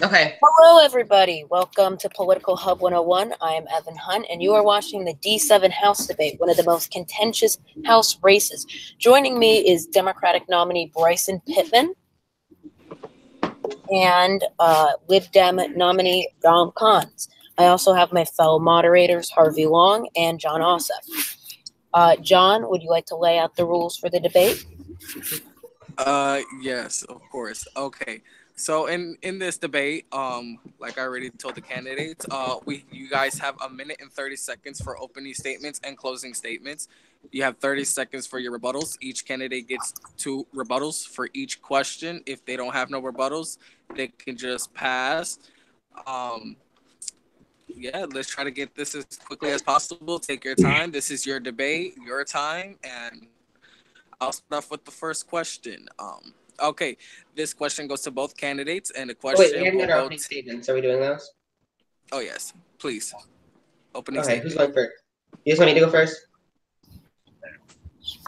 Okay. Hello, everybody. Welcome to Political Hub 101. I am Evan Hunt, and you are watching the D-7 House debate, one of the most contentious House races. Joining me is Democratic nominee Bryson Pittman and Lib Dem nominee Dom Cons. I also have my fellow moderators Harvey Long and John Ossoff. John, would you like to lay out the rules for the debate? Yes, of course. Okay. So in this debate, like I already told the candidates, you guys have a minute and 30 seconds for opening statements and closing statements. You have 30 seconds for your rebuttals. Each candidate gets 2 rebuttals for each question. If they don't have no rebuttals, they can just pass. Um, yeah, let's try to get this as quickly as possible. Take your time. This is your debate, your time, and I'll start off with the first question. Okay, this question goes to both candidates, and the Oh, wait, we question haven't will got our go opening to. statements. Are we doing those? Oh yes, please. Opening Okay, who's statement. going first? You just want me to go first?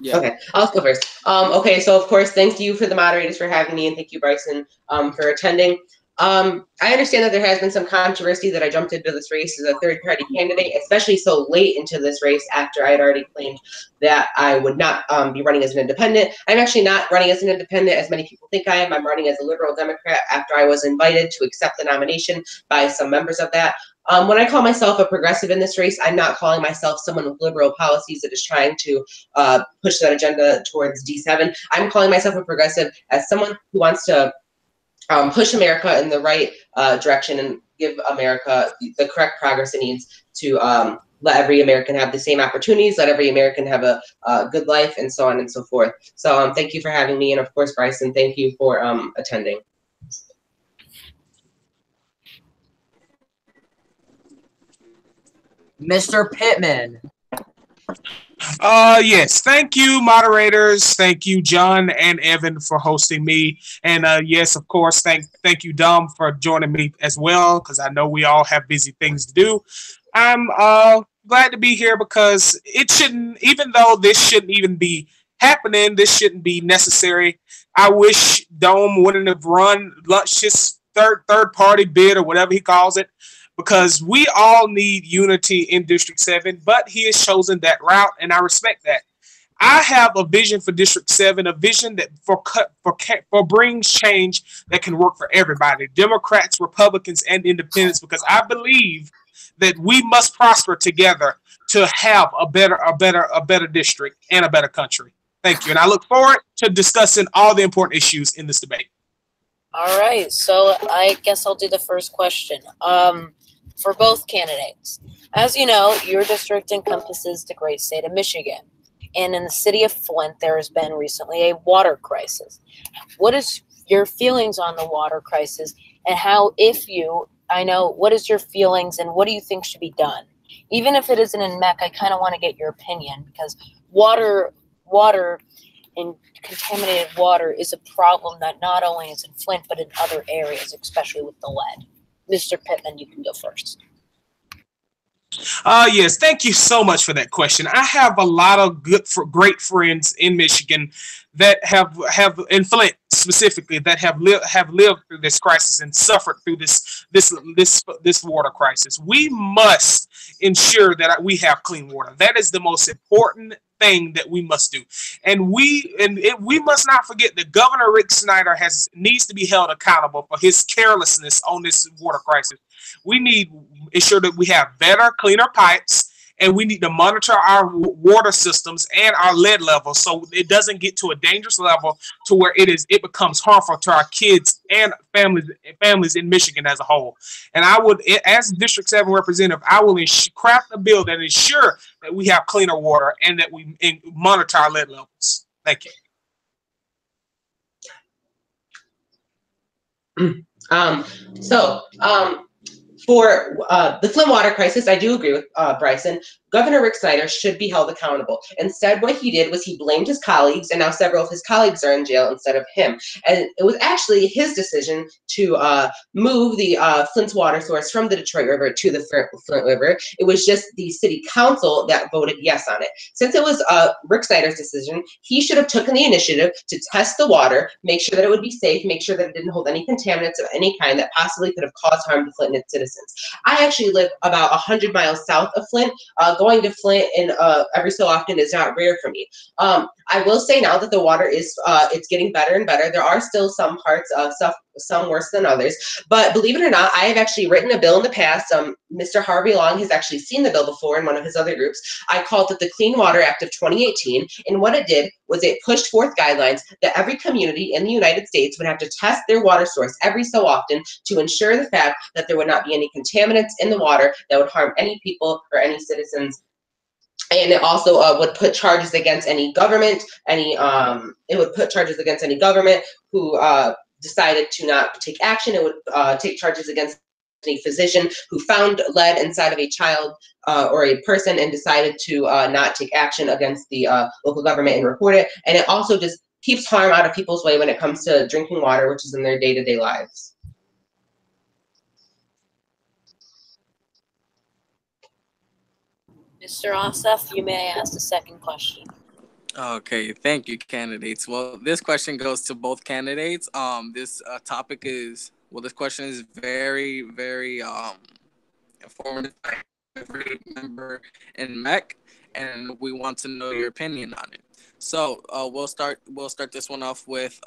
Yeah. Okay, I'll go first. Okay, so of course, thank you for the moderators for having me, and thank you, Bryson, for attending. I understand that there has been some controversy that I jumped into this race as a third-party candidate, especially so late into this race after I had already claimed that I would not be running as an independent. I'm actually not running as an independent, as many people think I am. I'm running as a liberal Democrat after I was invited to accept the nomination by some members of that. When I call myself a progressive in this race, I'm not calling myself someone with liberal policies that is trying to push that agenda towards D7. I'm calling myself a progressive as someone who wants to push America in the right direction and give America the correct progress it needs to let every American have the same opportunities, let every American have a good life, and so on and so forth. So thank you for having me, and of course, Bryson, thank you for attending. Mr. Pittman. Yes, thank you, moderators. Thank you, John and Evan, for hosting me. And yes, of course, thank you, Dom, for joining me as well, because I know we all have busy things to do. I'm glad to be here because it shouldn't, even though this shouldn't even be happening, this shouldn't be necessary. I wish Dome wouldn't have run his third party bid or whatever he calls it, because we all need unity in District 7, but he has chosen that route, and I respect that. I have a vision for District 7, a vision that for brings change that can work for everybody, Democrats, Republicans, and independents, because I believe that we must prosper together to have a better district and a better country. Thank you. And I look forward to discussing all the important issues in this debate. All right, so I guess I'll do the first question. For both candidates, as you know, your district encompasses the great state of Michigan. And in the city of Flint, there has been recently a water crisis. What is your feelings on the water crisis, and how, what is your feelings and what do you think should be done? Even if it isn't in MEC, I kind of want to get your opinion, because water and contaminated water is a problem that not only is in Flint, but in other areas, especially with the lead. Mr. Pittman, you can go first. Yes, thank you so much for that question. I have a lot of great friends in Michigan that have in Flint specifically that have lived through this crisis and suffered through this water crisis. We must ensure that we have clean water. That is the most important thing that we must do, and we must not forget that Governor Rick Snyder needs to be held accountable for his carelessness on this water crisis. We need to ensure that we have better, cleaner pipes, and we need to monitor our water systems and our lead levels so it doesn't get to a dangerous level to where it becomes harmful to our kids and families in Michigan as a whole. And I would, as District 7 representative, I will craft a bill that ensure that we have cleaner water and that we monitor our lead levels. Thank you. For the Flint water crisis, I do agree with Bryson. Governor Rick Snyder should be held accountable. Instead, what he did was he blamed his colleagues, and now several of his colleagues are in jail instead of him. And it was actually his decision to move the Flint's water source from the Detroit River to the Flint River. It was just the city council that voted yes on it. Since it was Rick Snyder's decision, he should have taken the initiative to test the water, make sure that it would be safe, make sure that it didn't hold any contaminants of any kind that possibly could have caused harm to Flint and its citizens. I actually live about 100 miles south of Flint. Going to Flint and every so often is not rare for me. I will say now that the water is it's getting better and better. There are still some parts of some worse than others, but believe it or not, I have actually written a bill in the past. Mr. Harvey Long has actually seen the bill before in one of his other groups. I called it the Clean Water Act of 2018, and what it did was it pushed forth guidelines that every community in the United States would have to test their water source every so often to ensure the fact that there would not be any contaminants in the water that would harm any people or any citizens. And it also would put charges against any government, it would put charges against any government who decided to not take action. It would take charges against any physician who found lead inside of a child or a person and decided to not take action against the local government and report it. And it also just keeps harm out of people's way when it comes to drinking water, which is in their day-to-day lives. Mr. Ossoff, you may ask the second question. Okay, thank you, candidates. Well, this question goes to both candidates. This topic is, well, this question is very, very informative by every member in MEC, and we want to know your opinion on it. So we'll start this one off with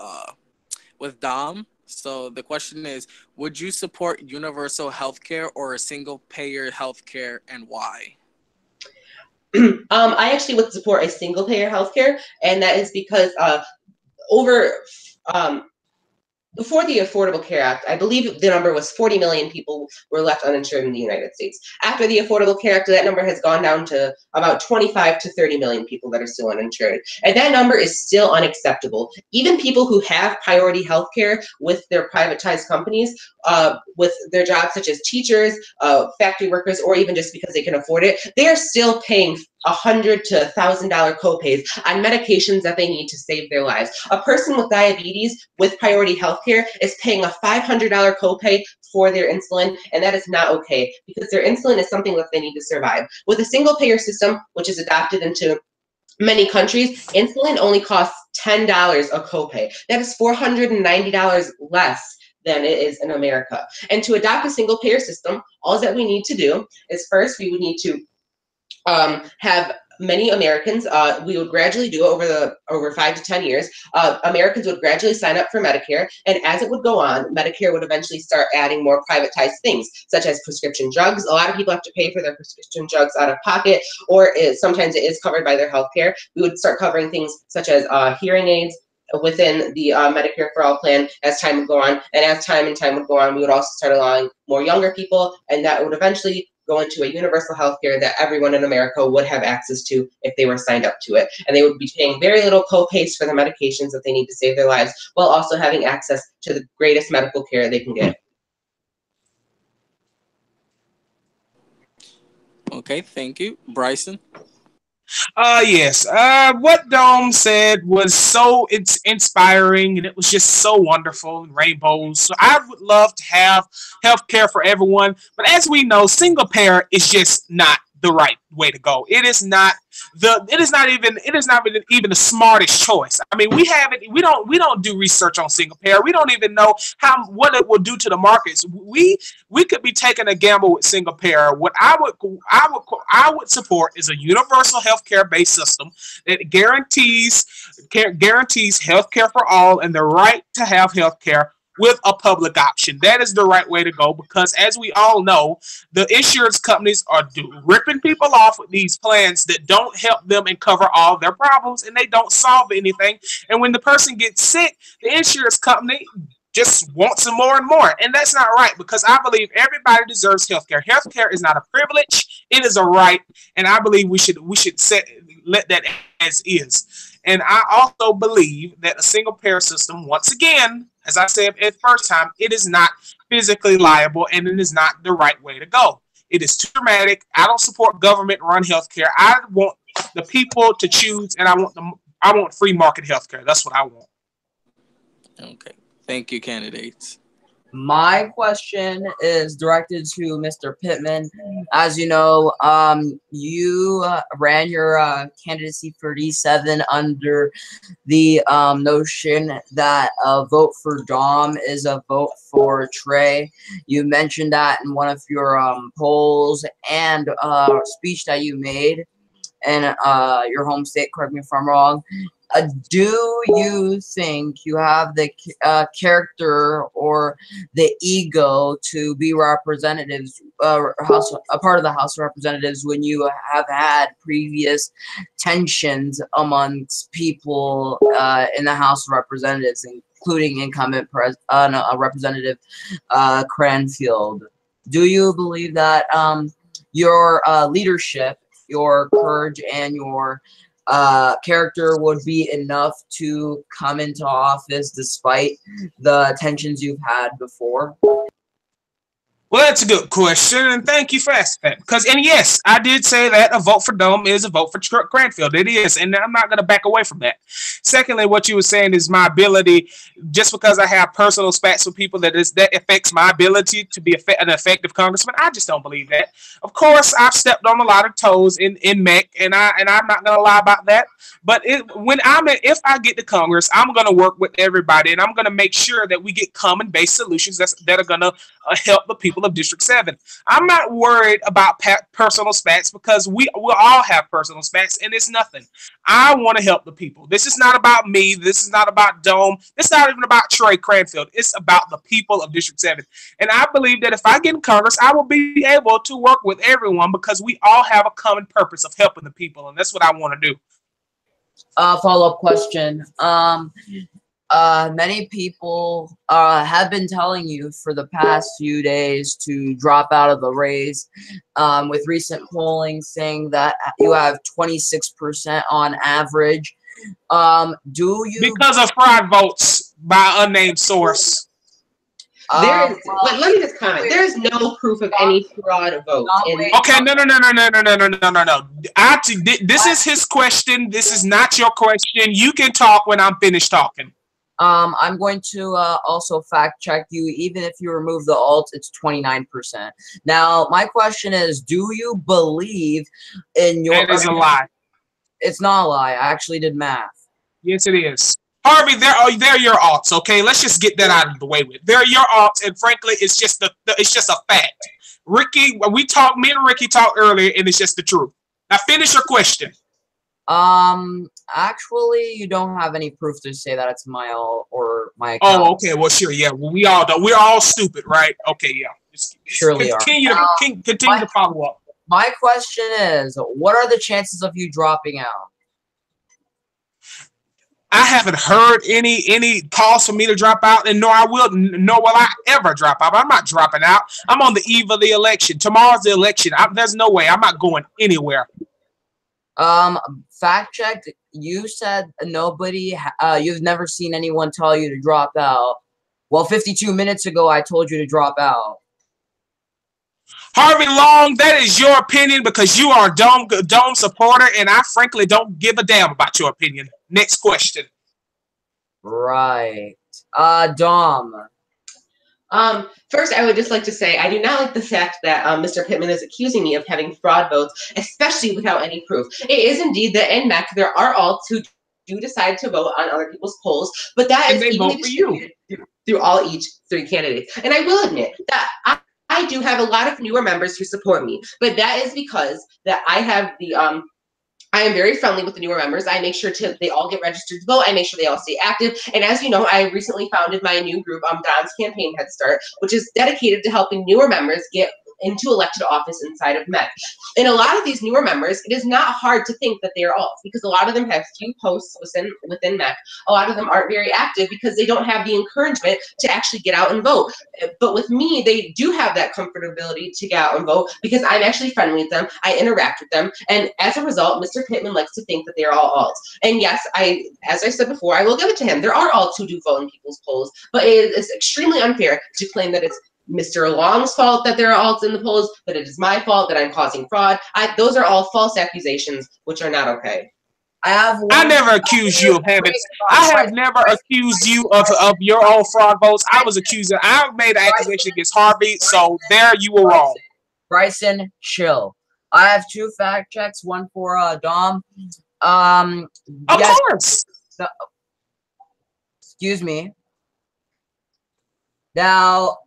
Dom. So the question is, would you support universal health care or a single-payer health care, and why? I actually would support a single-payer healthcare, and that is because before the Affordable Care Act, I believe the number was 40 million people were left uninsured in the United States. After the Affordable Care Act, that number has gone down to about 25 to 30 million people that are still uninsured. And that number is still unacceptable. Even people who have priority health care with their privatized companies, with their jobs such as teachers, factory workers, or even just because they can afford it, they are still paying $100 to $1,000 copays on medications that they need to save their lives. A person with diabetes with priority healthcare is paying a $500 copay for their insulin, and that is not okay because their insulin is something that they need to survive. With a single payer system, which is adopted into many countries, insulin only costs $10 a copay. That is $490 less than it is in America. And to adopt a single payer system, all that we need to do is first we would need to have many Americans, we would gradually do it over 5 to 10 years. Americans would gradually sign up for Medicare, and as it would go on, Medicare would eventually start adding more privatized things, such as prescription drugs. A lot of people have to pay for their prescription drugs out of pocket, or sometimes it is covered by their health care. We would start covering things such as hearing aids within the Medicare for All plan as time would go on, and as time would go on, we would also start allowing more younger people, and that would eventually go into a universal health care that everyone in America would have access to if they were signed up to it. And they would be paying very little co-pays for the medications that they need to save their lives, while also having access to the greatest medical care they can get. Okay, thank you. Bryson? Yes. What Dome said was so inspiring, and it was just so wonderful, and rainbows. So I would love to have health care for everyone, but as we know, single payer is just not the right way to go. It is not even the smartest choice. I mean, we don't do research on single payer. We don't even know what it will do to the markets. We could be taking a gamble with single payer. What I would support is a universal healthcare based system that guarantees healthcare for all and the right to have healthcare with a public option. That is the right way to go, because as we all know, the insurance companies are ripping people off with these plans that don't help them and cover all their problems, and they don't solve anything. And when the person gets sick, the insurance company just wants some more and more. And that's not right, because I believe everybody deserves healthcare. Healthcare is not a privilege, it is a right, and I believe we should let that as is. And I also believe that a single payer system, once again, as I said at first time, it is not physically liable, and it is not the right way to go. It is too dramatic. I don't support government-run healthcare. I want the people to choose, and I want free market healthcare. That's what I want. Okay. Thank you, candidates. My question is directed to Mr. Pittman. As you know, you ran your candidacy for D7 under the notion that a vote for Dom is a vote for Trey. You mentioned that in one of your polls and speech that you made in your home state. Correct me if I'm wrong. Do you think you have the character or the ego to be representatives, a part of the House of Representatives, when you have had previous tensions amongst people in the House of Representatives, including incumbent Representative Cranfield? Do you believe that your leadership, your courage, and your character would be enough to come into office despite the tensions you've had before? Well, that's a good question, and thank you for asking that. And yes, I did say that a vote for Dome is a vote for Cranfield. It is, and I'm not going to back away from that. Secondly, what you were saying is my ability, just because I have personal spats with people, that affects my ability to be an effective congressman. I just don't believe that. Of course, I've stepped on a lot of toes in MEC, and I'm not going to lie about that. But if I get to Congress, I'm going to work with everybody, and I'm going to make sure that we get common-based solutions that are going to help the people of District 7. I'm not worried about personal spats, because we all have personal spats, and it's nothing. I want to help the people. This is not about me. This is not about Dome. It's not even about Trey Cranfield. It's about the people of District 7. And I believe that if I get in Congress, I will be able to work with everyone, because we all have a common purpose of helping the people, and that's what I want to do. Follow-up question. Many people have been telling you for the past few days to drop out of the race, with recent polling saying that you have 26% on average. Do you... Because of fraud votes by unnamed source. Let me just comment. There is no proof of any fraud vote. Okay, no. This is his question. This is not your question. You can talk when I'm finished talking. I'm going to also fact check you. Even if you remove the alt, it's 29%. Now, my question is, do you believe in your... That is a lie. It's not a lie. I actually did math. Yes, it is. Harvey, they're your alts, okay? Let's just get that out of the way with. They're your alts, and frankly, it's just a fact. Ricky, me and Ricky talked earlier, and it's just the truth. Now finish your question. Actually, you don't have any proof to say that it's my alt or my account. Oh, okay. Well, sure. Yeah. Well, we all don't. We're all stupid, right? Okay. Yeah. Surely continue to follow up. My question is, what are the chances of you dropping out? I haven't heard any calls for me to drop out, and nor will I ever drop out. I'm not dropping out. I'm on the eve of the election. Tomorrow's the election. There's no way. I'm not going anywhere. Fact checked. You said nobody. You've never seen anyone tell you to drop out. Well, 52 minutes ago, I told you to drop out. Harvey Long, that is your opinion, because you are a Dome supporter, and I frankly don't give a damn about your opinion. Next question. Right. Dom. First, I would just like to say I do not like the fact that Mr. Pittman is accusing me of having fraud votes, especially without any proof. It is indeed that in MEC there are alts who do decide to vote on other people's polls, but that is evenly distributed through each three candidates. And I will admit that I do have a lot of newer members who support me, but that is because that I have the I am very friendly with the newer members. I make sure they all get registered to vote. I make sure they all stay active. And as you know, I recently founded my new group, Don's Campaign Head Start, which is dedicated to helping newer members get into elected office inside of MEC. And a lot of these newer members, it is not hard to think that they are alts, because a lot of them have few posts within MEC. A lot of them aren't very active because they don't have the encouragement to actually get out and vote. But with me, they do have that comfortability to get out and vote, because I'm actually friendly with them. I interact with them. And as a result, Mr. Pittman likes to think that they are all alts. And yes, as I said before, I will give it to him. There are alts who do vote in people's polls, but it is extremely unfair to claim that it's Mr. Long's fault that there are alts in the polls, that it is my fault that I'm causing fraud. Those are all false accusations, which are not okay. I never accused you of having. I have never accused you of your own fraud votes. I was accusing. I made an accusation against Harvey, so there you were wrong. Bryson, chill. I have 2 fact checks, one for Dom. Of course. Excuse me. Now,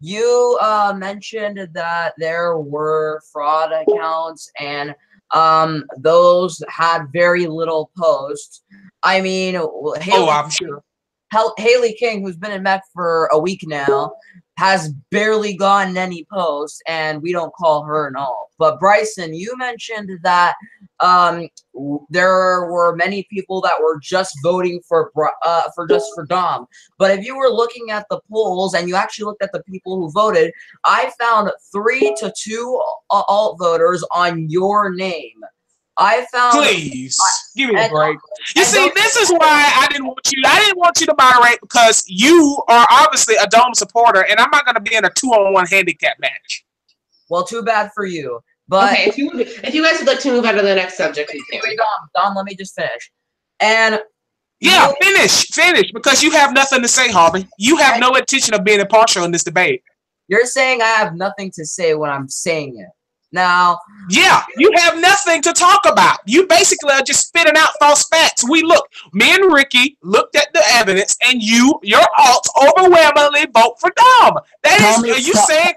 you mentioned that there were fraud accounts and those had very little posts. I mean, I'm sure. Haley King, who's been in Mech for a week now, has barely gotten any posts, and we don't call her an alt. But Bryson, you mentioned that there were many people that were just voting for Dom. But if you were looking at the polls and you actually looked at the people who voted, I found 3 to 2 alt voters on your name. I found. Please give me a break. You see, this is why I didn't want you. I didn't want you to moderate because you are obviously a Dome supporter, and I'm not going to be in a 2-on-1 handicap match. Well, too bad for you. But okay, if you guys would like to move on to the next subject, we can. Wait, Dom, let me just finish. And yeah, finish, because you have nothing to say, Harvey. You have no intention of being impartial in this debate. You're saying I have nothing to say when I'm saying it. Now, yeah, you have nothing to talk about. You basically are just spitting out false facts. Me and Ricky looked at the evidence, and your alts overwhelmingly vote for Dom. Are you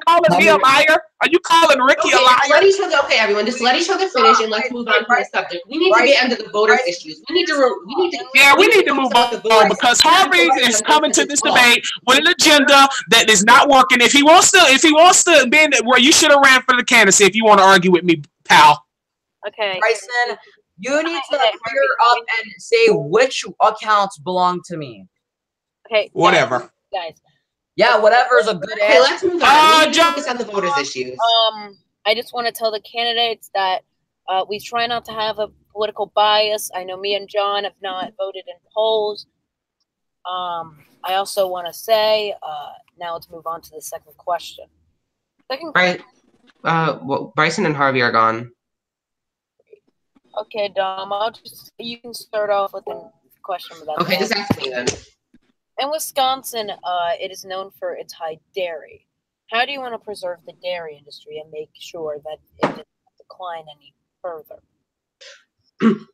calling me a liar? Are you calling Ricky a liar? Everyone, just let each other finish, and let's move on to the subject. We need to get into the voters' issues. We need to move on because Harvey is coming to this debate with an agenda that is not working. If he wants to be in where you should have ran for the candidacy if you want to argue with me, pal. Okay. Bryson, you need to clear up and say which accounts belong to me. Okay. Whatever. Guys. Yeah, whatever is a good answer. Okay, let's move on. We need to focus on the voters' issues. I just want to tell the candidates that we try not to have a political bias. I know me and John have not voted in polls. I also want to say, now let's move on to the second question. Right. Bryson and Harvey are gone. Okay, Dom, you can start off with a question about that. Okay, just ask me then. In Wisconsin, it is known for its high dairy. How do you want to preserve the dairy industry and make sure that it doesn't decline any further?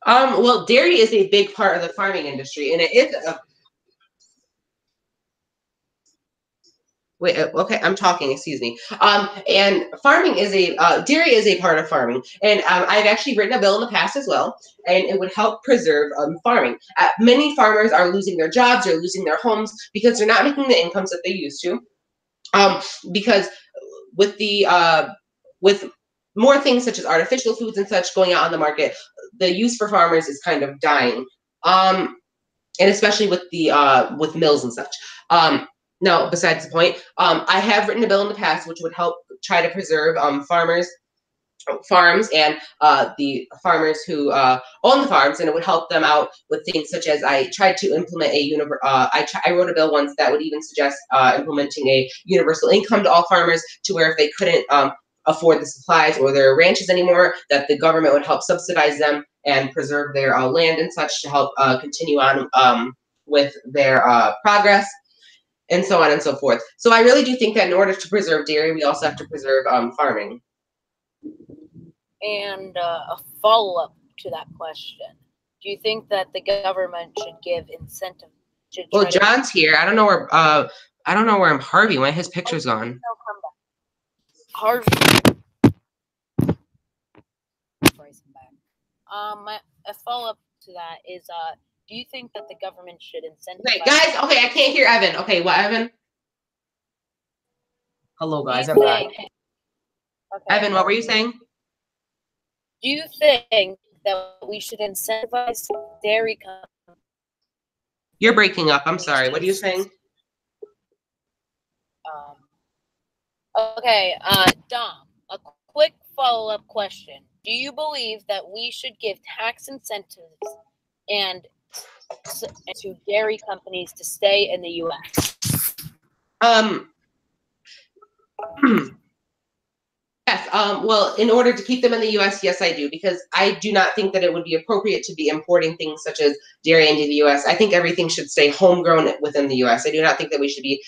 Well, dairy is a big part of the farming industry, and it is okay, I'm talking, excuse me. And farming is dairy is a part of farming. And I've actually written a bill in the past as well, and it would help preserve farming. Many farmers are losing their jobs or losing their homes because they're not making the incomes that they used to. Because with more things such as artificial foods and such going out on the market, the use for farmers is kind of dying. And especially with with mills and such. No, besides the point, I have written a bill in the past which would help try to preserve farms and the farmers who own the farms, and it would help them out with things such as I tried to implement I wrote a bill once that would even suggest implementing a universal income to all farmers, to where if they couldn't afford the supplies or their ranches anymore, that the government would help subsidize them and preserve their land and such to help continue on with their progress. And so on and so forth. So I really do think that in order to preserve dairy, we also have to preserve farming. And a follow-up to that question: do you think that the government should give incentive? Well, John's here. I don't know where Harvey went. His picture's gone. Harvey. Bryson back. A follow-up to that is do you think that the government should incentivize? Wait, guys. Okay, I can't hear Evan. Okay, what, Evan? Hello, guys. I'm back. Okay. Evan, what were you saying? Do you think that we should incentivize dairy companies? You're breaking up. I'm sorry. What are you saying? Okay, Dom, a quick follow-up question. Do you believe that we should give tax incentives and to dairy companies to stay in the U.S.? Yes. Well, in order to keep them in the U.S., yes, I do, because I do not think that it would be appropriate to be importing things such as dairy into the U.S. I think everything should stay homegrown within the U.S. I do not think that we should be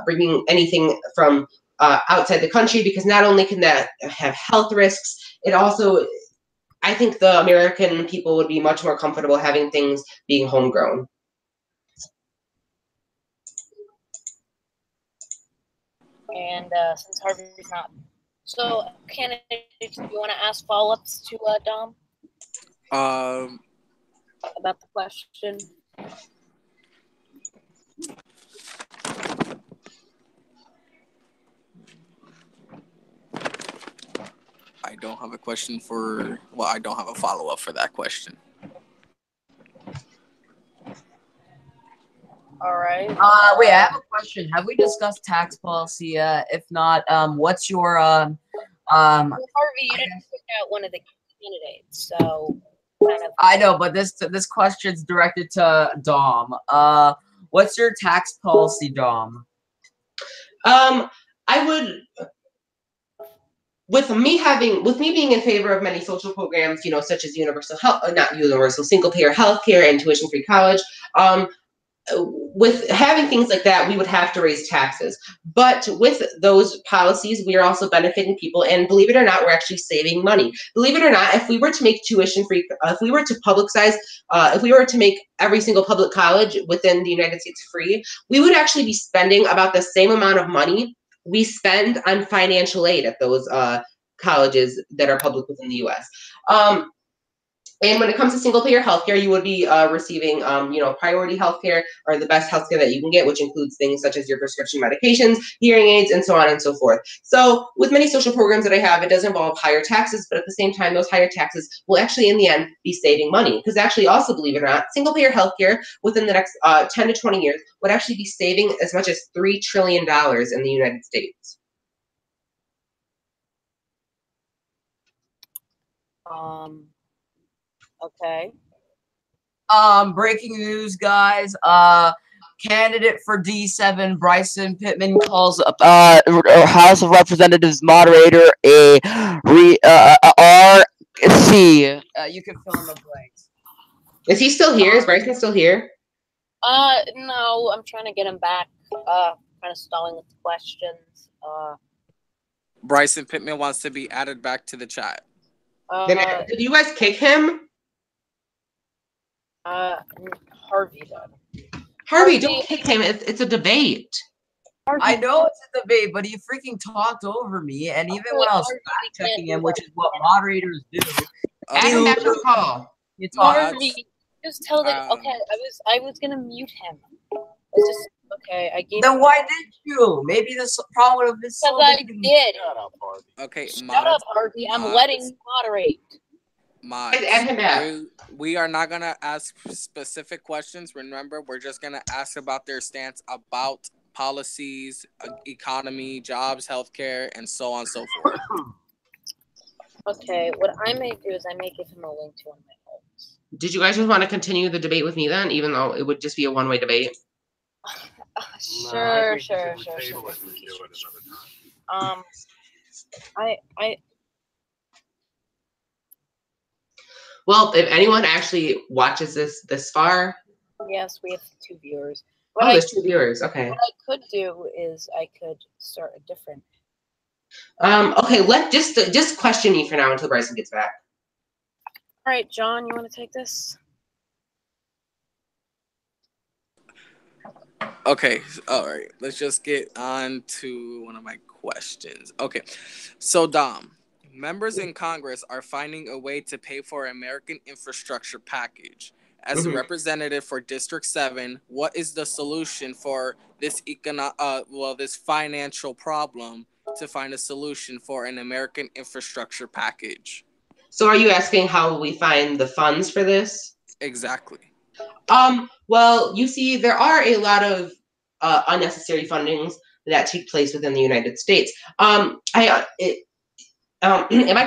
bringing anything from outside the country, because not only can that have health risks, it also, I think the American people would be much more comfortable having things being homegrown. And since Harvey's not, so candidates, do you want to ask follow-ups to Dom about the question? I don't have a question for. Well, I don't have a follow-up for that question. All right. Wait, I have a question. Have we discussed tax policy yet? If not, what's your well, Harvey, you didn't pick out one of the candidates, so kind of. I know, but this question's directed to Dom. What's your tax policy, Dom? I would, with me being in favor of many social programs, you know, such as universal health, not universal, single payer healthcare and tuition free college. With having things like that, we would have to raise taxes. But with those policies, we are also benefiting people. And believe it or not, we're actually saving money. Believe it or not, if we were to make tuition free, if we were to publicize, if we were to make every single public college within the United States free, we would actually be spending about the same amount of money we spend on financial aid at those colleges that are public within the U.S. And when it comes to single payer healthcare, you would be receiving, you know, priority healthcare, or the best healthcare that you can get, which includes things such as your prescription medications, hearing aids, and so on and so forth. So with many social programs that I have, it does involve higher taxes, but at the same time, those higher taxes will actually, in the end, be saving money. Because actually, also, believe it or not, single payer healthcare within the next 10 to 20 years would actually be saving as much as $3 trillion in the United States. Okay. Breaking news, guys. Candidate for D-7, Bryson Pittman, calls House of Representatives moderator a RC. You can fill in the blanks. Is he still here? Is Bryson still here? No, I'm trying to get him back. Kind of stalling with the questions. Bryson Pittman wants to be added back to the chat. Then did you guys kick him? Harvey did. Harvey, don't kick him. It's a debate. Harvey, I know it's a debate, but he freaking talked over me, and even when I was fact checking him, which is what moderators do. Add him back to the call. Harvey, just tell them. Okay, I was gonna mute him. It's just okay. I gave. Then why did you? Maybe this problem would have been so. Because I did. Shut up, Harvey. Okay, shut up, Harvey. I'm letting you moderate. Add him back. We are not gonna ask specific questions. Remember, we're just gonna ask about their stance about policies, economy, jobs, healthcare, and so on and so forth. Okay, what I may do is I may give him a link to one of my homes. Did you guys just want to continue the debate with me then, even though it would just be a one-way debate? Sure. Well, if anyone actually watches this far. Yes, we have 2 viewers. There's 2 viewers. Okay. What I could do is I could start a different. Okay, just question me for now until Bryson gets back. All right, John, you want to take this? Okay, all right. Let's just get on to one of my questions. Okay, so Dom, members in Congress are finding a way to pay for American infrastructure package. As a representative for District 7, what is the solution for this this financial problem to find a solution for an American infrastructure package? So are you asking how will we find the funds for this? Exactly. Well, you see, there are a lot of unnecessary fundings that take place within the United States. Am I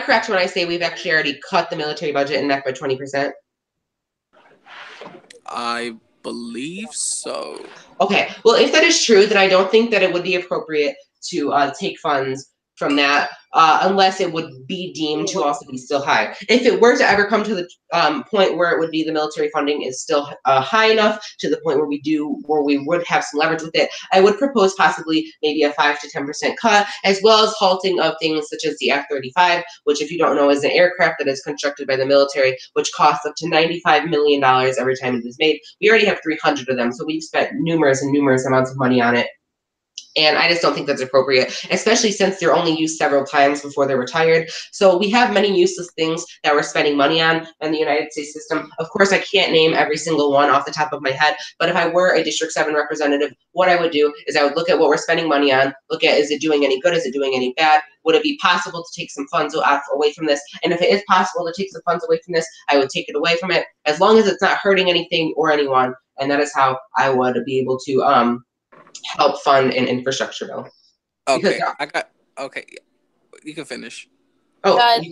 correct when I say we've actually already cut the military budget in NEC by 20%? I believe so. Okay, well, if that is true, then I don't think that it would be appropriate to take funds from that unless it would be deemed to also be still high. If it were to ever come to the point where it would be the military funding is still high enough to the point where we would have some leverage with it, I would propose possibly maybe a 5 to 10% cut, as well as halting of things such as the F-35, which, if you don't know, is an aircraft that is constructed by the military, which costs up to $95 million every time it is made. We already have 300 of them, so we've spent numerous amounts of money on it. And I just don't think that's appropriate, especially since they're only used several times before they're retired. So we have many useless things that we're spending money on in the United States system. Of course, I can't name every single one off the top of my head, but if I were a District 7 representative, what I would do is I would look at what we're spending money on, look at, is it doing any good, is it doing any bad? Would it be possible to take some funds away from this? And if it is possible to take some funds away from this, I would take it away from it, as long as it's not hurting anything or anyone. And that is how I would be able to help fund an infrastructure bill. Okay, okay. You can finish. Oh, Guys,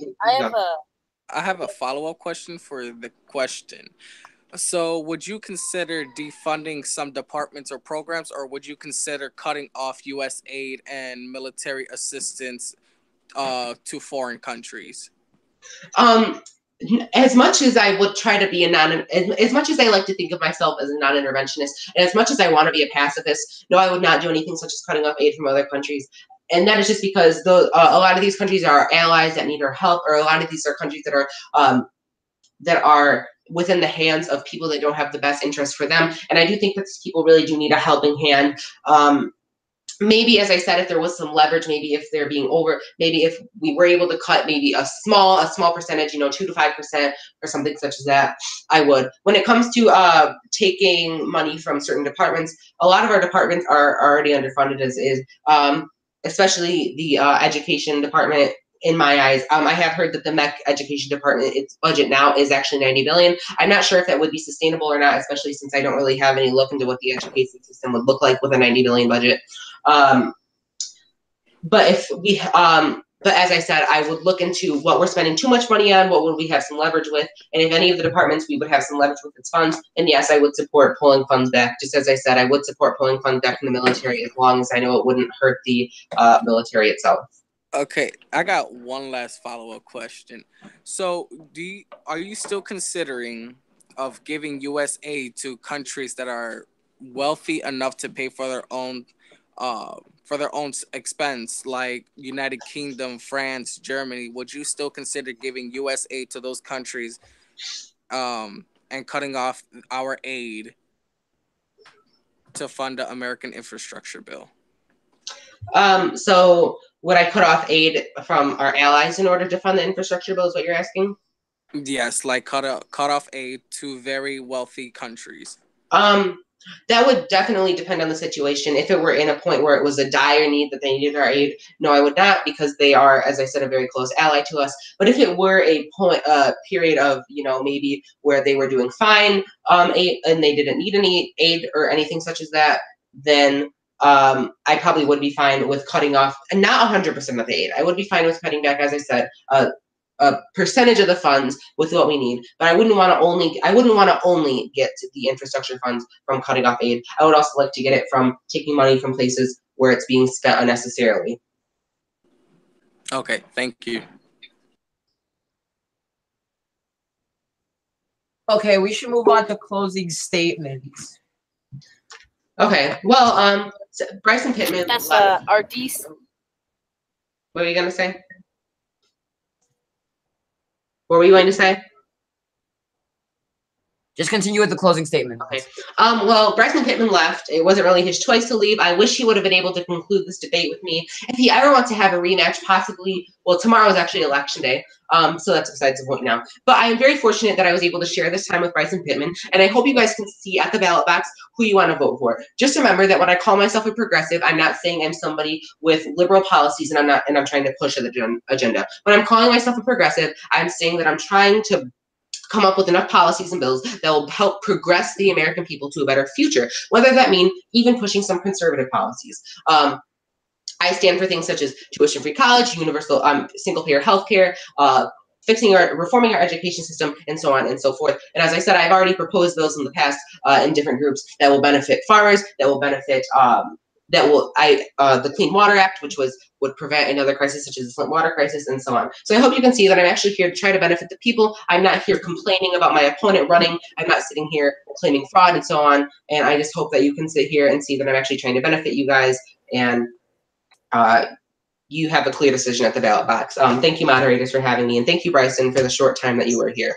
I have a follow-up question for the question. So, would you consider defunding some departments or programs, or would you consider cutting off U.S. aid and military assistance to foreign countries? As much as I would try to be as much as I like to think of myself as a non-interventionist, and as much as I want to be a pacifist, no, I would not do anything such as cutting off aid from other countries. And that is just because a lot of these countries are allies that need our help, or a lot of these are countries that are within the hands of people that don't have the best interest for them. And I do think that these people really do need a helping hand. Maybe, as I said, if there was some leverage, maybe if they're being maybe if we were able to cut maybe a small percentage, 2 to 5% or something such as that, I would. When it comes to taking money from certain departments, a lot of our departments are already underfunded as is, especially the education department. In my eyes, I have heard that the MEC education department, its budget now is actually $90 billion. I'm not sure if that would be sustainable or not, especially since I don't really have any look into what the education system would look like with a $90 billion budget. But as I said, I would look into what we're spending too much money on, what would we have some leverage with, and if any of the departments we would have some leverage with its funds, then yes, I would support pulling funds back. Just as I said, I would support pulling funds back from the military as long as I know it wouldn't hurt the military itself. Okay, I got one last follow-up question. So, are you still considering of giving U.S. aid to countries that are wealthy enough to pay for their own expense, like United Kingdom, France, Germany? Would you still consider giving U.S. aid to those countries, and cutting off our aid to fund the American infrastructure bill? So would I cut off aid from our allies in order to fund the infrastructure bill, is what you're asking? Yes, like cut off aid to very wealthy countries. That would definitely depend on the situation. If it were in a point where it was a dire need that they needed our aid, no, I would not, because they are, as I said, a very close ally to us. But if it were a period of, maybe where they were doing fine, and they didn't need any aid or anything such as that, then I probably would be fine with cutting off, and not 100% of the aid. I would be fine with cutting back, as I said, a percentage of the funds with what we need. But I wouldn't want to only get the infrastructure funds from cutting off aid. I would also like to get it from taking money from places where it's being spent unnecessarily. Okay, thank you. Okay, we should move on to closing statements. Okay, well, Bryson Pittman. That's our D-7. What were you gonna say? What were you going to say? Just continue with the closing statement. Okay. Well, Bryson Pittman left. It wasn't really his choice to leave. I wish he would have been able to conclude this debate with me. If he ever wants to have a rematch, possibly, well, tomorrow is actually election day. So that's besides the point now. But I am very fortunate that I was able to share this time with Bryson Pittman, and I hope you guys can see at the ballot box who you want to vote for. Just remember that when I call myself a progressive, I'm not saying I'm somebody with liberal policies and I'm trying to push an agenda. When I'm calling myself a progressive, I'm saying that I'm trying to come up with enough policies and bills that will help progress the American people to a better future, whether that mean even pushing some conservative policies. I stand for things such as tuition-free college, universal single-payer healthcare, reforming our education system, and so on and so forth. And as I said, I've already proposed those in the past in different groups that will benefit farmers, that will benefit the Clean Water Act, which would prevent another crisis such as the Flint water crisis, and so on. So I hope you can see that I'm actually here to try to benefit the people. I'm not here complaining about my opponent running. I'm not sitting here claiming fraud and so on. And I just hope that you can sit here and see that I'm actually trying to benefit you guys, and you have a clear decision at the ballot box. Thank you, moderators, for having me, and thank you, Bryson, for the short time that you were here.